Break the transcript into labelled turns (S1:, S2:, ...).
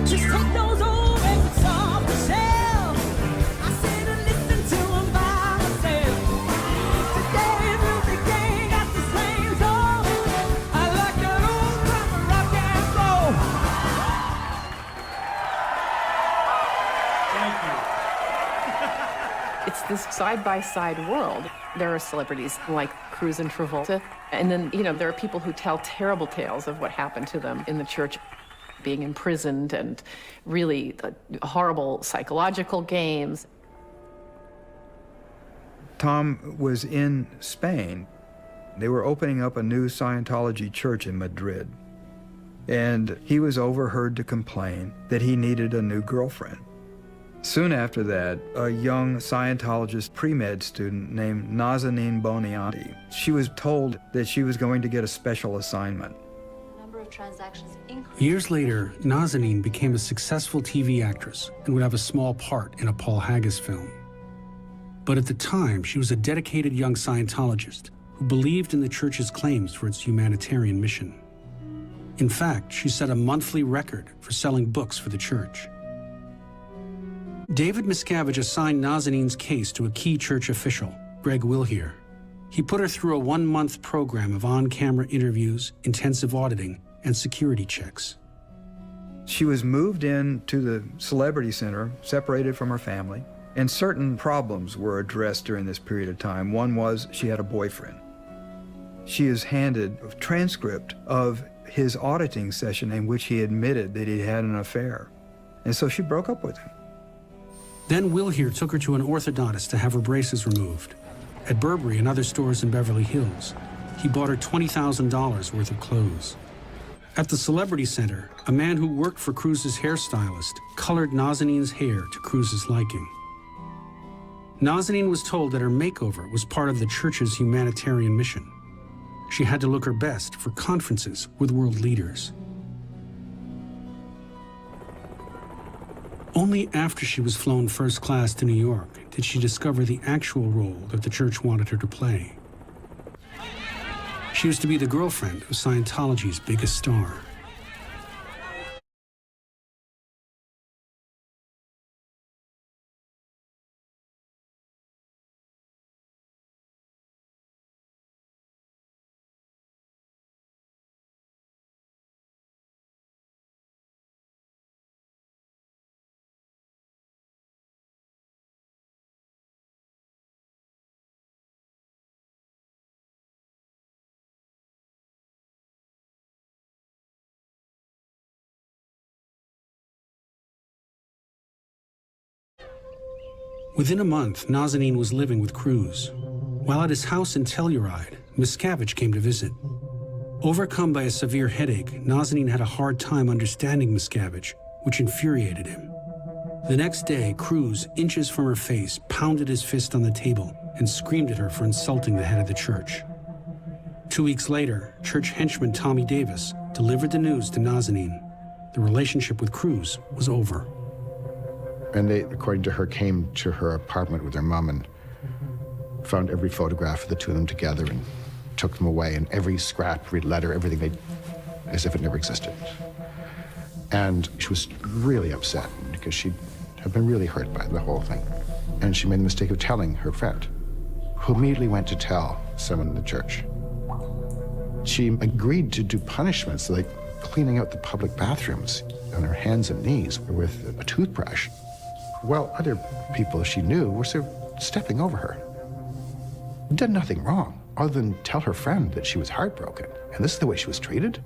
S1: Just take those old records off the shelf. I sit and listen to them by myself. Today, music ain't got the same soul. I like that old time rock and roll.
S2: It's this side-by-side world. There are celebrities like Cruz and Travolta, and then, there are people who tell terrible tales of what happened to them in the church, being imprisoned and really horrible psychological games.
S3: Tom was in Spain. They were opening up a new Scientology church in Madrid, and he was overheard to complain that he needed a new girlfriend. Soon after that, a young Scientologist pre-med student named Nazanin Boniadi, she was told that she was going to get a special assignment.
S4: Years later, Nazanin became a successful TV actress and would have a small part in a Paul Haggis film. But at the time, she was a dedicated young Scientologist who believed in the church's claims for its humanitarian mission. In fact, she set a monthly record for selling books for the church. David Miscavige assigned Nazanin's case to a key church official, Greg Wilhere. He put her through a one-month program of on-camera interviews, intensive auditing, and security checks.
S3: She was moved into the Celebrity Center, separated from her family, and certain problems were addressed during this period of time. One was she had a boyfriend. She is handed a transcript of his auditing session in which he admitted that he had an affair. And so she broke up with him.
S4: Then Wilhere took her to an orthodontist to have her braces removed. At Burberry and other stores in Beverly Hills, he bought her $20,000 worth of clothes. At the Celebrity Center, a man who worked for Cruz's hairstylist colored Nazanin's hair to Cruz's liking. Nazanin was told that her makeover was part of the church's humanitarian mission. She had to look her best for conferences with world leaders. Only after she was flown first class to New York did she discover the actual role that the church wanted her to play. She was to be the girlfriend of Scientology's biggest star. Within a month, Nazanin was living with Cruz. While at his house in Telluride, Miscavige came to visit. Overcome by a severe headache, Nazanin had a hard time understanding Miscavige, which infuriated him. The next day, Cruz, inches from her face, pounded his fist on the table and screamed at her for insulting the head of the church. 2 weeks later, church henchman Tommy Davis delivered the news to Nazanin. The relationship with Cruz was over.
S5: And they, according to her, came to her apartment with her mom and found every photograph of the two of them together and took them away, and every scrap, every letter, everything, as if it never existed. And she was really upset because she had been really hurt by the whole thing. And she made the mistake of telling her friend, who immediately went to tell someone in the church. She agreed to do punishments like cleaning out the public bathrooms on her hands and knees with a toothbrush, while other people she knew were sort of stepping over her. Did nothing wrong other than tell her friend that she was heartbroken, and this is the way she was treated.